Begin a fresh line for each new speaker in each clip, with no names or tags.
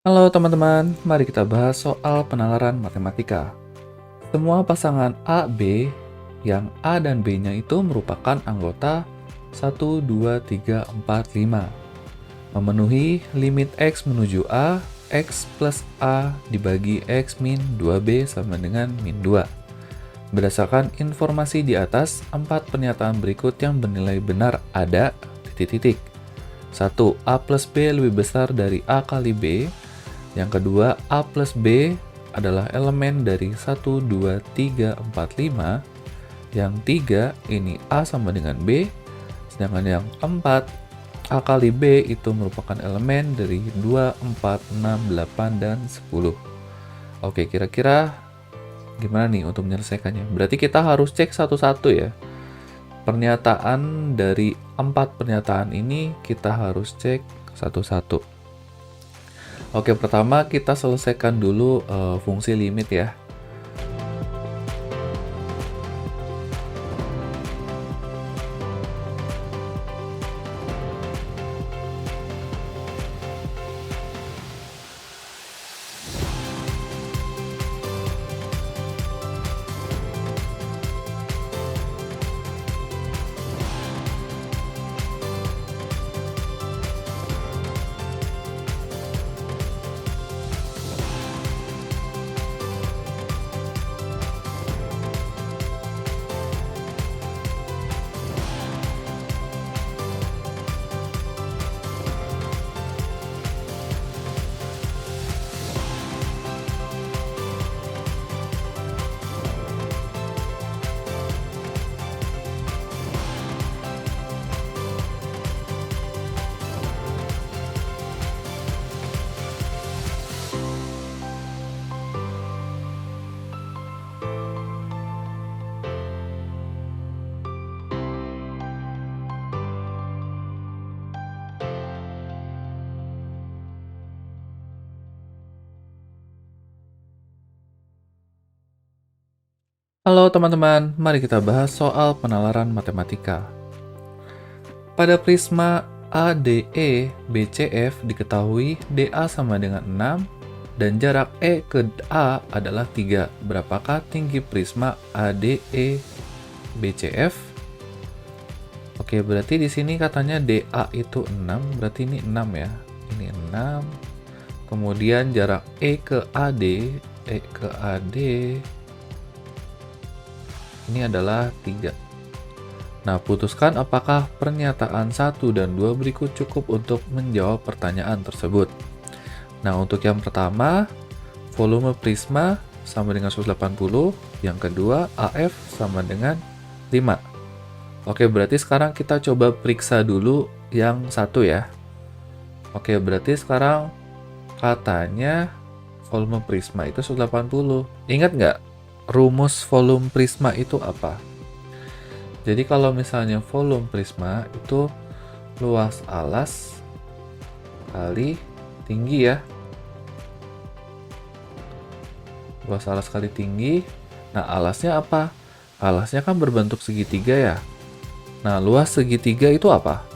Halo teman-teman, mari kita bahas soal penalaran matematika. Semua pasangan A, B, yang A dan B-nya itu merupakan anggota 1, 2, 3, 4, 5. Memenuhi limit X menuju A, X plus A dibagi X min 2B sama dengan min 2. Berdasarkan informasi di atas, 4 pernyataan berikut yang bernilai benar ada, titik-titik. 1. A plus B lebih besar dari A kali B. Yang kedua, A plus B adalah elemen dari 1, 2, 3, 4, 5. Yang tiga, ini A sama dengan B. Sedangkan yang keempat, A kali B itu merupakan elemen dari 2, 4, 6, 8, dan 10. Oke, kira-kira gimana nih untuk menyelesaikannya? Berarti kita harus cek satu-satu ya. Pernyataan dari 4 pernyataan ini kita harus cek satu-satu. Oke, pertama kita selesaikan dulu fungsi limit ya. Halo teman-teman, mari kita bahas soal penalaran matematika. Pada prisma ADE BCF diketahui DA sama dengan 6 dan jarak E ke A adalah 3. Berapakah tinggi prisma ADE BCF? Oke, berarti di sini katanya DA itu 6, berarti ini 6 ya. Ini 6. Kemudian jarak E ke AD ini adalah 3. Nah, putuskan apakah pernyataan 1 dan 2 berikut cukup untuk menjawab pertanyaan tersebut. Nah, untuk yang pertama, volume prisma sama dengan 180, yang kedua AF sama dengan 5. Oke, berarti sekarang kita coba periksa dulu yang satu ya. Oke, berarti sekarang katanya volume prisma itu 180. Ingat nggak? Rumus volume prisma itu apa? Jadi kalau misalnya volume prisma itu luas alas kali tinggi ya. Luas alas kali tinggi. Nah, alasnya apa? Alasnya kan berbentuk segitiga ya. Nah, luas segitiga itu apa?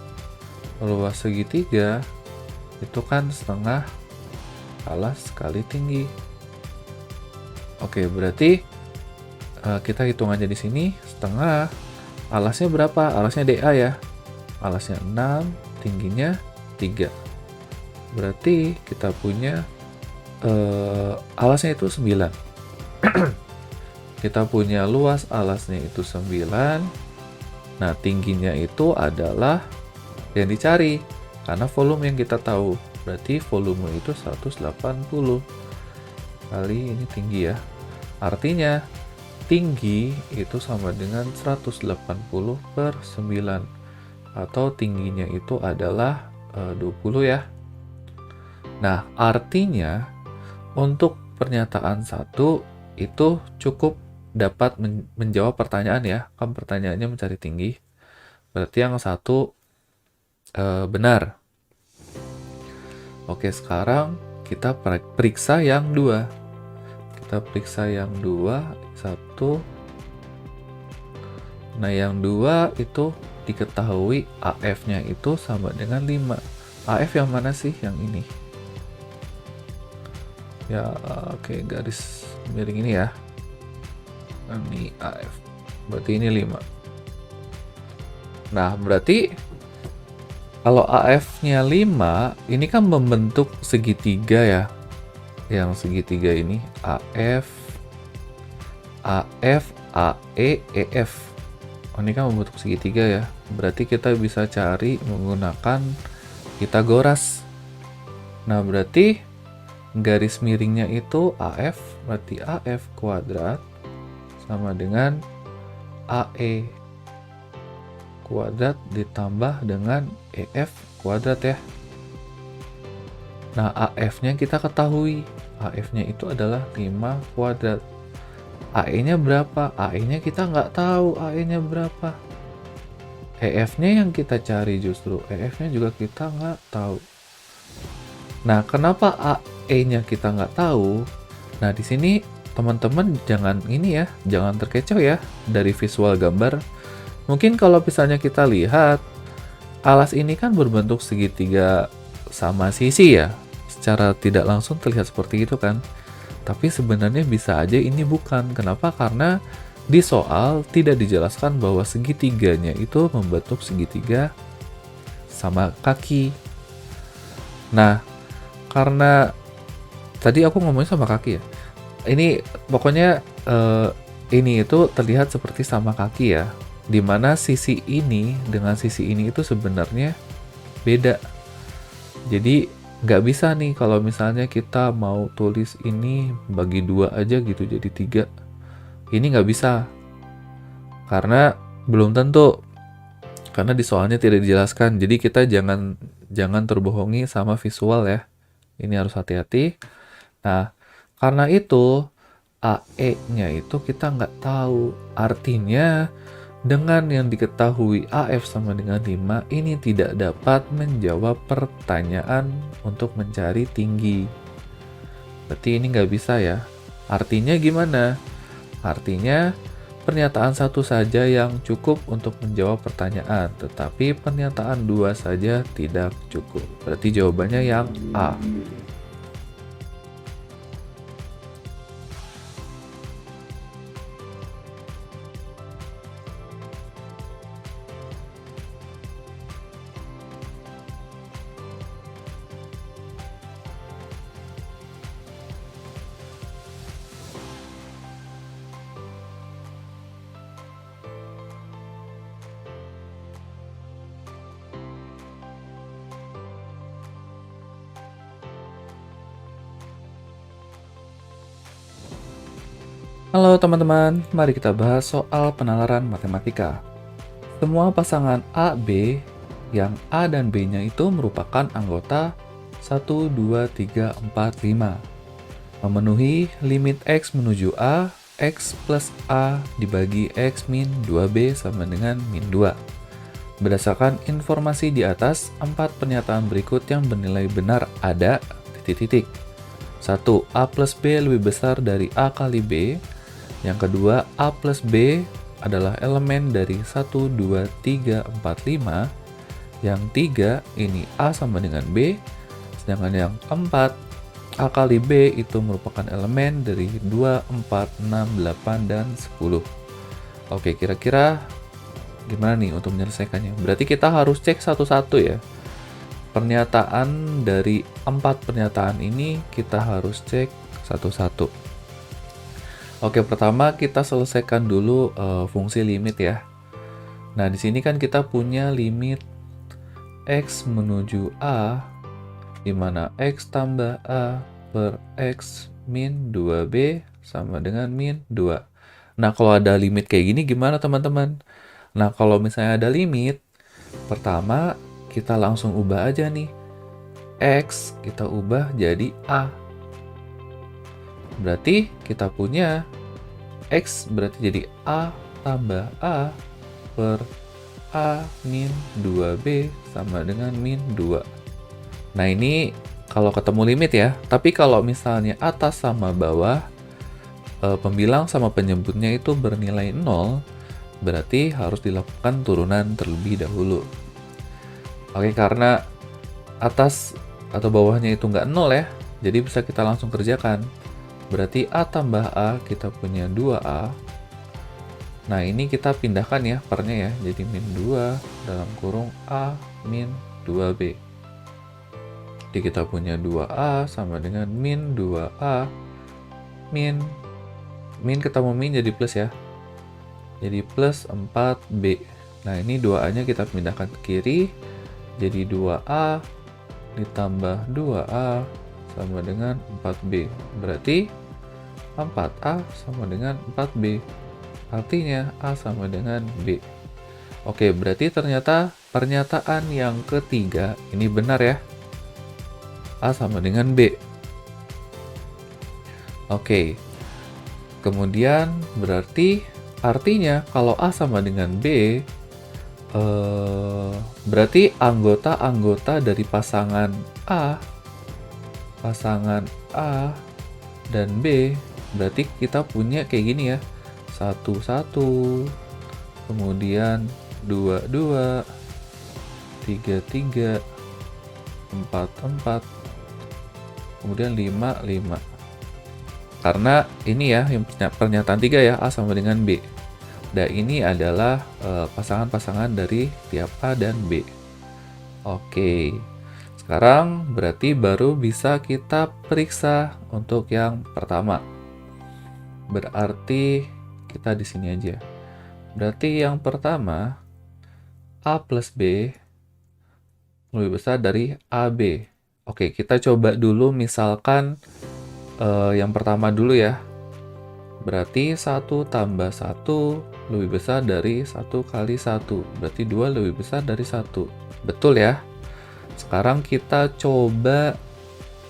Luas segitiga itu kan setengah alas kali tinggi. Oke, berarti kita hitung aja di sini setengah. Alasnya berapa? Alasnya DA ya. Alasnya 6, tingginya 3. Berarti kita punya alasnya itu 9. Kita punya luas alasnya itu 9. Nah, tingginya itu adalah yang dicari. Karena volume yang kita tahu. Berarti volume itu 180 kali ini tinggi ya. Artinya tinggi itu sama dengan 180 per 9 atau tingginya itu adalah 20 ya. Nah, artinya untuk pernyataan 1 itu cukup dapat menjawab pertanyaan ya. Kan pertanyaannya mencari tinggi. Berarti yang 1 benar. Oke, sekarang kita periksa yang 2. Kita periksa yang 2, 1. Nah, yang 2 itu diketahui AF-nya itu sama dengan 5. AF yang mana sih? Yang ini. Ya, oke, garis miring ini ya. Ini AF. Berarti ini 5. Nah, berarti kalau AF-nya 5, ini kan membentuk segitiga ya. Yang segitiga ini AF, AF, AE, EF. Oh, ini kan membentuk segitiga ya. Berarti kita bisa cari menggunakan Pitagoras. Nah, berarti garis miringnya itu AF, berarti AF kuadrat sama dengan AE kuadrat ditambah dengan EF kuadrat ya. Nah, AF-nya kita ketahui. AF-nya itu adalah 5 kuadrat. AE-nya berapa? AE-nya kita nggak tahu AE-nya berapa. EF-nya yang kita cari justru. EF-nya juga kita nggak tahu. Nah, kenapa AE-nya kita nggak tahu? Nah, di sini teman-teman jangan ini ya, jangan terkecoh ya dari visual gambar. Mungkin kalau misalnya kita lihat, alas ini kan berbentuk segitiga sama sisi ya. Secara tidak langsung terlihat seperti itu kan. Tapi sebenarnya bisa aja ini bukan. Kenapa? Karena di soal tidak dijelaskan bahwa segitiganya itu membentuk segitiga sama kaki. Nah, karena tadi aku ngomongin sama kaki ya. Ini pokoknya ini itu terlihat seperti sama kaki ya. Dimana sisi ini dengan sisi ini itu sebenarnya beda. Jadi nggak bisa nih kalau misalnya kita mau tulis ini bagi 2 aja gitu jadi 3. Ini nggak bisa. Karena belum tentu. Karena di soalnya tidak dijelaskan. Jadi kita jangan terbohongi sama visual ya. Ini harus hati-hati. Nah, karena itu AE-nya itu kita nggak tahu. Artinya dengan yang diketahui AF sama dengan 5, ini tidak dapat menjawab pertanyaan untuk mencari tinggi. Berarti ini nggak bisa ya. Artinya gimana? Artinya pernyataan 1 saja yang cukup untuk menjawab pertanyaan, tetapi pernyataan 2 saja tidak cukup. Berarti jawabannya yang A. Halo teman-teman, mari kita bahas soal penalaran matematika. Semua pasangan A, B, yang A dan B-nya itu merupakan anggota 1, 2, 3, 4, 5. Memenuhi limit X menuju A, X plus A dibagi X min 2B sama dengan min 2. Berdasarkan informasi di atas, 4 pernyataan berikut yang bernilai benar ada, titik-titik. 1. A plus B lebih besar dari A kali B. Yang kedua, A plus B adalah elemen dari 1, 2, 3, 4, 5. Yang 3, ini A sama dengan B. Sedangkan yang 4, A kali B itu merupakan elemen dari 2, 4, 6, 8, dan 10. Oke, kira-kira gimana nih untuk menyelesaikannya? Berarti kita harus cek satu-satu ya. Pernyataan dari 4 pernyataan ini kita harus cek satu-satu. Oke, pertama kita selesaikan dulu fungsi limit ya. Nah, di sini kan kita punya limit X menuju A, di mana X tambah A per X min 2B sama dengan min 2. Nah, kalau ada limit kayak gini gimana teman-teman? Nah, kalau misalnya ada limit, pertama kita langsung ubah aja nih. X kita ubah jadi A. Berarti kita punya X berarti jadi A tambah A per A min 2B sama dengan min 2. Nah, ini kalau ketemu limit ya. Tapi kalau misalnya atas sama bawah, pembilang sama penyebutnya itu bernilai 0, berarti harus dilakukan turunan terlebih dahulu. Oke, karena atas atau bawahnya itu nggak 0 ya, Jadi bisa kita langsung kerjakan. Berarti A tambah A, kita punya 2A. Nah, ini kita pindahkan ya pernya ya. Jadi min 2 dalam kurung A min 2B. Jadi kita punya 2A sama dengan min 2A min ketemu min jadi plus ya. Jadi plus 4B. Nah, ini 2A-nya kita pindahkan ke kiri. Jadi 2A ditambah 2A sama dengan 4B. Berarti 4A sama dengan 4B. Artinya A sama dengan B. Oke, berarti ternyata pernyataan yang ketiga ini benar ya. A sama dengan B. Oke. Kemudian berarti artinya kalau A sama dengan B, berarti anggota-anggota dari pasangan A dan B, berarti kita punya kayak gini ya. 1, 1, kemudian 2, 2, 3, 3, 4, 4, kemudian 5, 5. Karena ini ya, yang pernyataan 3 ya, A sama dengan B. Dan ini adalah pasangan-pasangan dari tiap A dan B. Oke. Sekarang berarti baru bisa kita periksa untuk yang pertama. Berarti kita di sini aja. Berarti yang pertama A plus B lebih besar dari AB. Oke, kita coba dulu misalkan yang pertama dulu ya. Berarti 1 tambah 1 lebih besar dari 1 kali 1. Berarti 2 lebih besar dari 1. Betul ya? Sekarang kita coba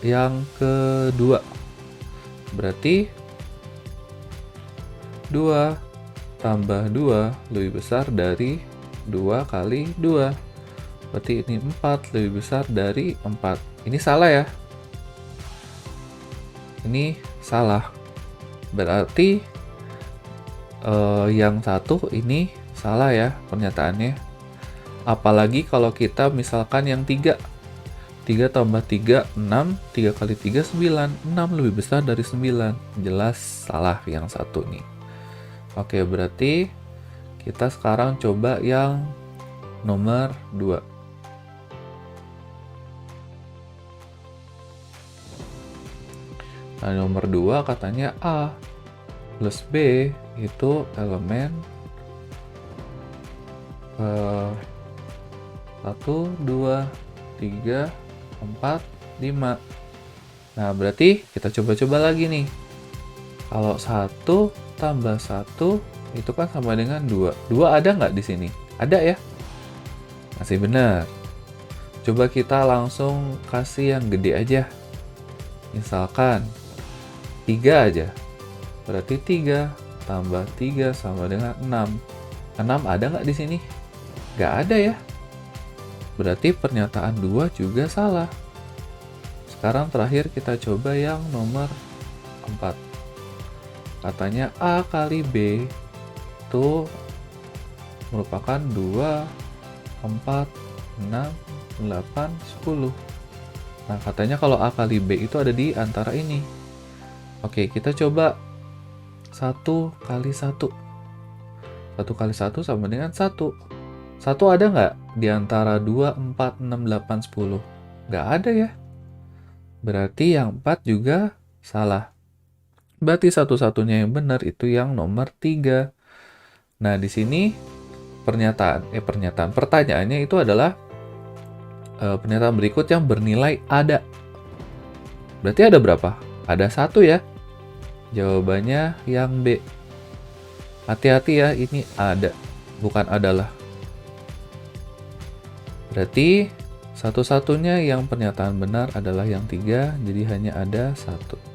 yang kedua. Berarti 2 tambah 2 lebih besar dari 2 kali 2. Berarti ini 4 lebih besar dari 4. Ini salah ya? Ini salah. Berarti yang satu ini salah ya pernyataannya. Apalagi kalau kita misalkan yang 3. 3 tambah 3, 6. 3 kali 3, 9. 6 lebih besar dari 9. Jelas salah yang satu nih. Oke, berarti kita sekarang coba yang nomor 2. Nah, nomor 2 katanya A plus B itu elemen 1, 2, 3, 4, 5. Nah, berarti kita coba-coba lagi nih. Kalau 1 tambah 1 itu kan sama dengan 2. 2 ada nggak di sini? Ada ya? Masih benar. Coba kita langsung kasih yang gede aja. Misalkan 3 aja. Berarti 3 tambah 3 sama dengan 6. 6 ada nggak di sini? Nggak ada ya. Berarti pernyataan 2 juga salah. Sekarang terakhir kita coba yang nomor 4. Katanya A kali B itu merupakan 2, 4, 6, 8, 10. Nah, katanya kalau A kali B itu ada di antara ini. Oke, kita coba 1 kali 1. 1 kali 1 sama dengan 1. 1 ada nggak di antara 2, 4, 6, 8, 10? Nggak ada ya. Berarti yang 4 juga salah. Berarti satu-satunya yang benar itu yang nomor 3. Nah, di sini pertanyaannya itu adalah pernyataan berikut yang bernilai ada. Berarti ada berapa? Ada 1 ya. Jawabannya yang B. Hati-hati ya, ini ada, bukan adalah. Berarti satu-satunya yang pernyataan benar adalah yang 3, jadi hanya ada 1.